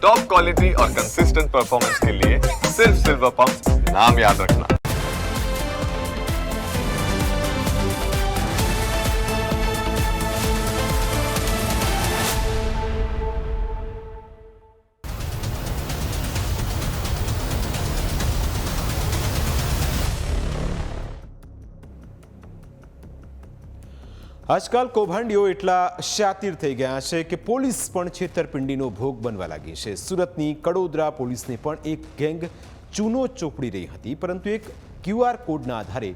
Top quality और consistent performance के लिए सिर्फ सिल्वर पंप नाम याद रखना। આજકાલ કૌભાંડીઓ એટલા શાતિર થઈ ગયા છે કે પોલીસ પણ છેતરપિંડીનો ભોગ બનવા લાગી છે। સુરતની કડોદરા પોલીસને પણ એક ગેંગ ચૂનો ચોપડી રહી હતી, પરંતુ એક QR કોડના આધારે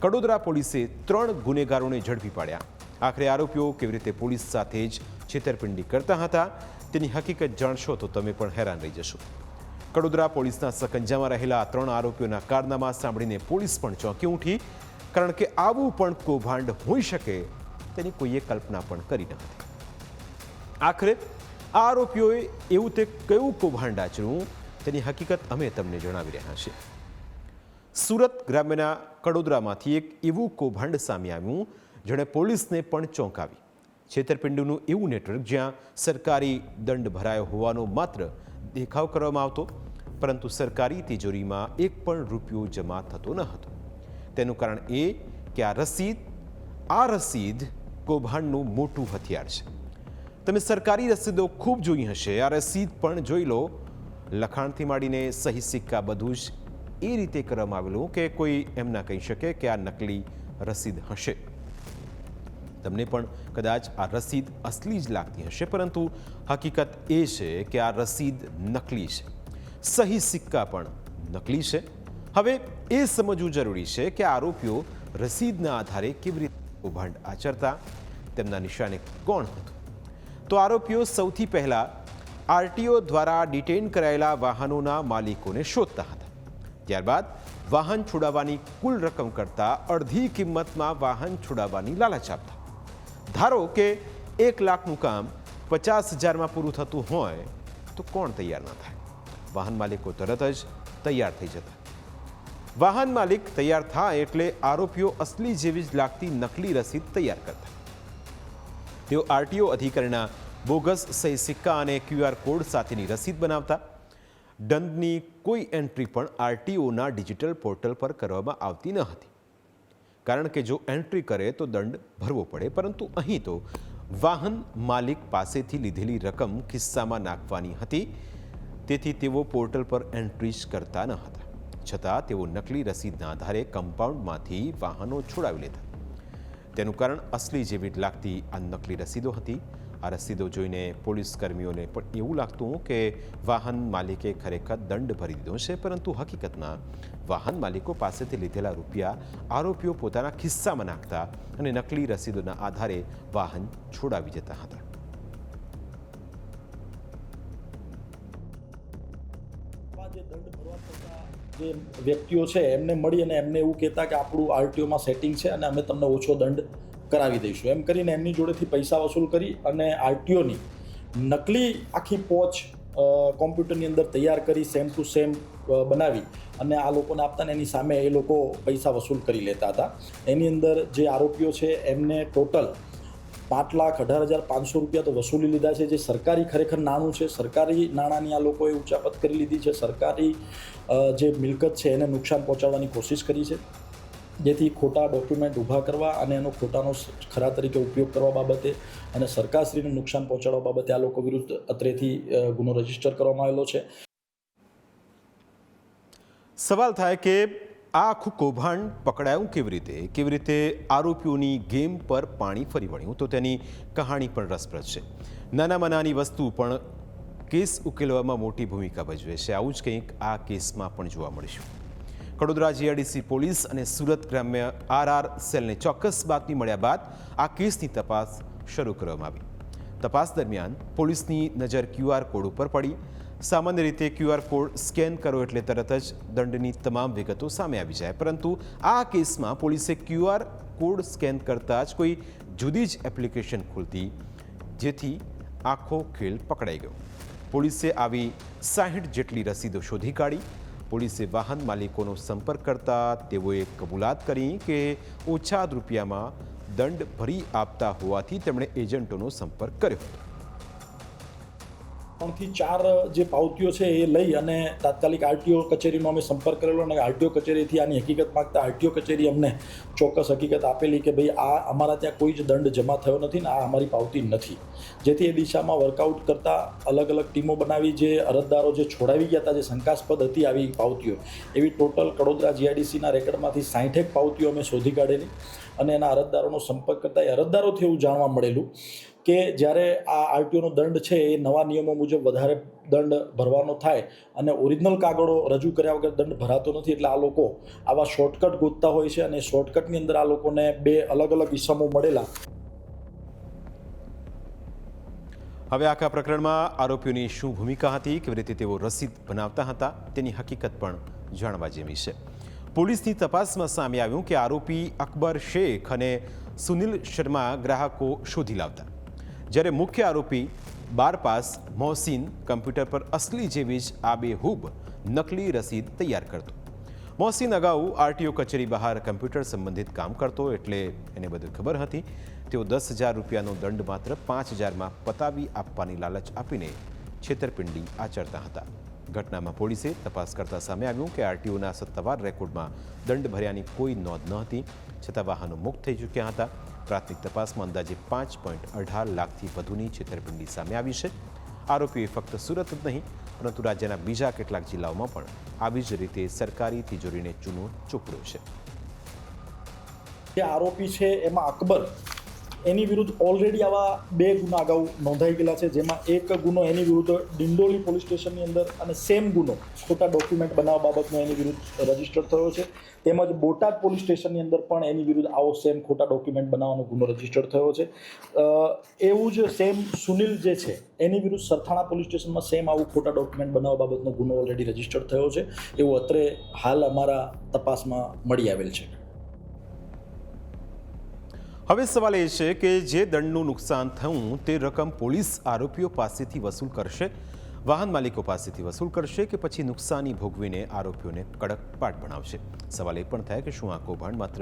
કડોદરા પોલીસે 3 ગુનેગારોને ઝડપી પાડ્યા। આખરે આરોપીઓ કેવી રીતે પોલીસ સાથે જ છેતરપિંડી કરતા હતા તેની હકીકત જાણશો તો તમે પણ હેરાન રહી જશો। કડોદરા પોલીસના સકંજામાં રહેલા 3 આરોપીઓના કારનામા સાંભળીને પોલીસ પણ ચોંકી ઉઠી, કારણ કે આવું પણ કૌભાંડ હોઈ શકે તેની કોઈએ કલ્પના પણ કરી ન હતી। આખરે આ આરોપીઓએ એવું તે કયું કૌભાંડ આચર્યું તેની હકીકત અમે તમને જણાવી રહ્યા છીએ। સુરત ગ્રામ્યના કડોદરામાંથી એક એવું કૌભાંડ સામે આવ્યું જેણે પોલીસને પણ ચોંકાવી। છેતરપિંડીનું એવું નેટવર્ક જ્યાં સરકારી દંડ ભરાયો હોવાનો માત્ર દેખાવ કરવામાં આવતો, પરંતુ સરકારી તિજોરીમાં એક પણ રૂપિયો જમા થતો ન હતો। તેનું કારણ એ કે આ રસીદ કૌભાંડનું મોટું હથિયાર છે। તમે સરકારી રસીદો ખૂબ જોઈ હશે, આ રસીદ પણ જોઈ લો। લખાણથી માંડીને સહી સિક્કા બધું જ એ રીતે કરવામાં આવેલું કે કોઈ એમ ના કહી શકે કે આ નકલી રસીદ હશે। તમને પણ કદાચ આ રસીદ અસલી જ લાગતી હશે, પરંતુ હકીકત એ છે કે આ રસીદ નકલી છે, સહી સિક્કા પણ નકલી છે। હવે એ સમજવું જરૂરી છે કે આરોપીઓ રસીદના આધારે કેવી રીતે કૌભાંડ આચરતા, તેમના નિશાને કોણ હતું। તો આરોપીઓ સૌથી પહેલા RTO દ્વારા ડિટેઇન કરાયેલા વાહનોના માલિકોને શોધતા હતા। ત્યારબાદ વાહન છોડાવવાની કુલ રકમ કરતાં અડધી કિંમતમાં વાહન છોડાવવાની લાલચ આપતા। ધારો કે 1 લાખનું કામ 50,000માં પૂરું થતું હોય તો કોણ તૈયાર ના થાય? વાહન માલિકો તરત જ તૈયાર થઈ જતા। વાહન માલિક તૈયાર થાય એટલે આરોપીઓ અસલી જેવી જ લાગતી નકલી રસીદ તૈયાર કરતા। તેઓ RTO અધિકારીના બોગસ સહી સિક્કા અને QR કોડ સાથેની રસીદ બનાવતા। દંડની કોઈ એન્ટ્રી પણ RTOના ડિજિટલ પોર્ટલ પર કરવામાં આવતી ન હતી, કારણ કે જો એન્ટ્રી કરે તો દંડ ભરવો પડે, પરંતુ અહીં તો વાહન માલિક પાસેથી લીધેલી રકમ ખિસ્સામાં નાખવાની હતી, તેથી તેઓ પોર્ટલ પર એન્ટ્રી જ કરતા ન હતા। છતાં તેઓ નકલી રસીદના આધારે કમ્પાઉન્ડમાંથી વાહનો છોડાવી લેતા। તેનું કારણ અસલી જેવી લાગતી આ નકલી રસીદો હતી। આ રસીદો જોઈને પોલીસ કર્મીઓને પણ એવું લાગતું કે વાહન માલિકે ખરેખર દંડ ભરી દીધો છે, પરંતુ હકીકતમાં વાહન માલિકો પાસેથી લીધેલા રૂપિયા આરોપીઓ પોતાના ખિસ્સામાં નાખતા અને નકલી રસીદોના આધારે વાહન છોડાવી જતા હતા। જે વ્યક્તિઓ છે એમને મળી અને એમને એવું કહેતા કે આપણું RTOમાં સેટિંગ છે અને અમે તમને ઓછો દંડ કરાવી દઈશું, એમ કરીને એમની જોડેથી પૈસા વસૂલ કરી અને RTOની નકલી આખી પોચ કોમ્પ્યુટરની અંદર તૈયાર કરી સેમ ટુ સેમ બનાવી અને આ લોકોને આપતા ને એની સામે એ લોકો પૈસા વસૂલ કરી લેતા હતા। એની અંદર જે આરોપીઓ છે એમને ટોટલ 5,18,500 રૂપિયા તો વસૂલી લીધા છે, જે સરકારી ખરેખર નાણું છે। સરકારી નાણાંની આ લોકોએ ઉચાપત કરી લીધી છે। સરકારી જે મિલકત છે એને નુકસાન પહોંચાડવાની કોશિશ કરી છે, જેથી ખોટા ડોક્યુમેન્ટ ઊભા કરવા અને એનો ખોટાનો ખરા તરીકે ઉપયોગ કરવા બાબતે અને સરકારશ્રીને નુકસાન પહોંચાડવા બાબતે આ લોકો વિરુદ્ધ અત્રેથી ગુનો રજીસ્ટર કરવામાં આવેલો છે। સવાલ થાય કે આ આખું કૌભાંડ પકડાયું કેવી રીતે આરોપીઓની ગેમ પર પાણી ફરી વળ્યું? તો તેની કહાણી પણ રસપ્રદ છે। નાનામાં નાની વસ્તુ પણ કેસ ઉકેલવામાં મોટી ભૂમિકા ભજવે છે। આવું જ કંઈક આ કેસમાં પણ જોવા મળ્યું। કડોદરા GRDC પોલીસ અને સુરત ગ્રામ્ય RR સેલને ચોક્કસ બાતમી મળ્યા બાદ આ કેસની તપાસ શરૂ કરવામાં આવી। તપાસ દરમિયાન પોલીસની નજર QR કોડ ઉપર પડી। સામાન્ય રીતે QR કોડ સ્કેન કરો એટલે તરત જ દંડની તમામ વિગતો સામે આવી જાય, પરંતુ આ કેસમાં પોલીસે QR કોડ સ્કેન કરતાં જ કોઈ જુદી જ એપ્લિકેશન ખુલતી, જેથી આખો ખેલ પકડાઈ ગયો। પોલીસે આવી 60 જેટલી રસીદો શોધી કાઢી। પોલીસે વાહન માલિકોનો સંપર્ક કરતા તેઓએ કબૂલાત કરી કે ઓછા રૂપિયામાં દંડ ભરી આપતા હોવાથી તેમણે એજન્ટોનો સંપર્ક કર્યો હતો। 3 થી 4 જે પાવતીઓ છે એ લઈ અને તાત્કાલિક આરટીઓ કચેરીનો અમે સંપર્ક કરેલો અને આરટીઓ કચેરીથી આની હકીકત માગતા આરટીઓ કચેરી અમને ચોક્કસ હકીકત આપેલી કે ભાઈ આ અમારા ત્યાં કોઈ જ દંડ જમા થયો નથી ને આ અમારી પાવતી નથી. જેથી એ દિશામાં વર્કઆઉટ કરતા અલગ અલગ ટીમો બનાવી જે અરજદારો જે છોડાવી ગયા હતા, જે શંકાસ્પદ હતી આવી પાવતીઓ, એવી ટોટલ કડોદરા જીઆઈડીસીના રેકર્ડમાંથી 61 પાવતીઓ અમે શોધી કાઢેલી અને એના અરજદારોનો સંપર્ક કરતા એ અરજદારોથી એવું જાણવા મળેલું કે જ્યારે આ આરટીઓનો દંડ છે એ નવા નિયમો મુજબ વધારે દંડ ભરવાનો થાય અને ઓરિજિનલ કાગળો રજૂ કર્યા વગર દંડ ભરાતો નથી, એટલે આ લોકો આવા શોર્ટકટ ગોતતા હોય છે અને શોર્ટકટની અંદર આ લોકોને 2 અલગ અલગ ઇસમો મળેલા. હવે આખા પ્રકરણમાં આરોપીઓની શું ભૂમિકા હતી, કેવી રીતે તેઓ રસીદ બનાવતા હતા તેની હકીકત પણ જાણવા જેવી છે. પોલીસની તપાસમાં સામે આવ્યું કે આરોપી અકબર શેખ અને સુનિલ શર્મા ગ્રાહકો શોધી લાવતા, જ્યારે મુખ્ય આરોપી બારપાસ મોહસિન કમ્પ્યુટર પર અસલી જેવી જ આબેહૂબ નકલી રસીદ તૈયાર કરતો. મોહસિન અગાઉ આરટીઓ કચેરી બહાર કમ્પ્યુટર સંબંધિત કામ કરતો, એટલે એને બધું ખબર હતી. તેઓ 10,000 રૂપિયાનો દંડ માત્ર 5,000માં પતાવી આપવાની લાલચ આપીને છેતરપિંડી આચરતા હતા. ઘટનામાં પોલીસે તપાસ કરતા સામે આવ્યું કે આરટીઓના સત્તાવાર રેકોર્ડમાં દંડ ભર્યાની કોઈ નોંધ ન હતી, છતાં વાહનો મુક્ત થઈ ચૂક્યા હતા. પ્રાથમિક તપાસમાં અંદાજે 5.18 લાખથી વધુની છેતરપિંડી સામે આવી છે. આરોપીઓએ ફક્ત સુરત જ નહીં પરંતુ રાજ્યના બીજા કેટલાક જિલ્લાઓમાં પણ આવી જ રીતે સરકારી તિજોરીને ચૂનો ચોપડ્યો છે. જે આરોપી છે એમાં અકબર, એની વિરુદ્ધ ઓલરેડી આવા 2 ગુના અગાઉ નોંધાઈ ગયેલા છે, જેમાં એક ગુનો એની વિરુદ્ધ ડિંડોલી પોલીસ સ્ટેશનની અંદર અને સેમ ગુનો ખોટા ડોક્યુમેન્ટ બનાવવા બાબતનો એની વિરુદ્ધ રજીસ્ટર થયો છે. તેમજ બોટાદ પોલીસ સ્ટેશનની અંદર પણ એની વિરુદ્ધ આવો સેમ ખોટા ડોક્યુમેન્ટ બનાવવાનો ગુનો રજીસ્ટર થયો છે. એવું જ સેમ સુનિલ જે છે એની વિરુદ્ધ સરથાણા પોલીસ સ્ટેશનમાં સેમ આવું ખોટા ડોક્યુમેન્ટ બનાવવા બાબતનો ગુનો ઓલરેડી રજીસ્ટર થયો છે, એવું અત્રે હાલ અમારા તપાસમાં મળી આવેલ છે. હવે સવાલ એ છે કે જે દંડનું નુકસાન થયું તે રકમ પોલીસ આરોપીઓ પાસેથી વસૂલ કરશે, વાહન માલિકો પાસેથી વસૂલ કરશે કે પછી નુકસાની ભોગવીને આરોપીઓને કડક પાઠ ભણાવશે. સવાલ એ પણ થાય કે શું આ કૌભાંડ માત્ર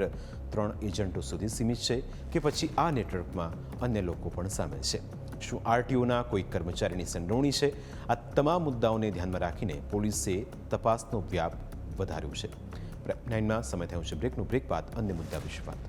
3 એજન્ટો સુધી સીમિત છે કે પછી આ નેટવર્કમાં અન્ય લોકો પણ સામેલ છે? શું આરટીઓના કોઈ કર્મચારીની સંડોવણી છે? આ તમામ મુદ્દાઓને ધ્યાનમાં રાખીને પોલીસે તપાસનો વ્યાપ વધાર્યો છે. પ્રાઇમ 9માં સમય થયો છે બ્રેકનું. બ્રેક બાદ અન્ય મુદ્દા વિશે વાત.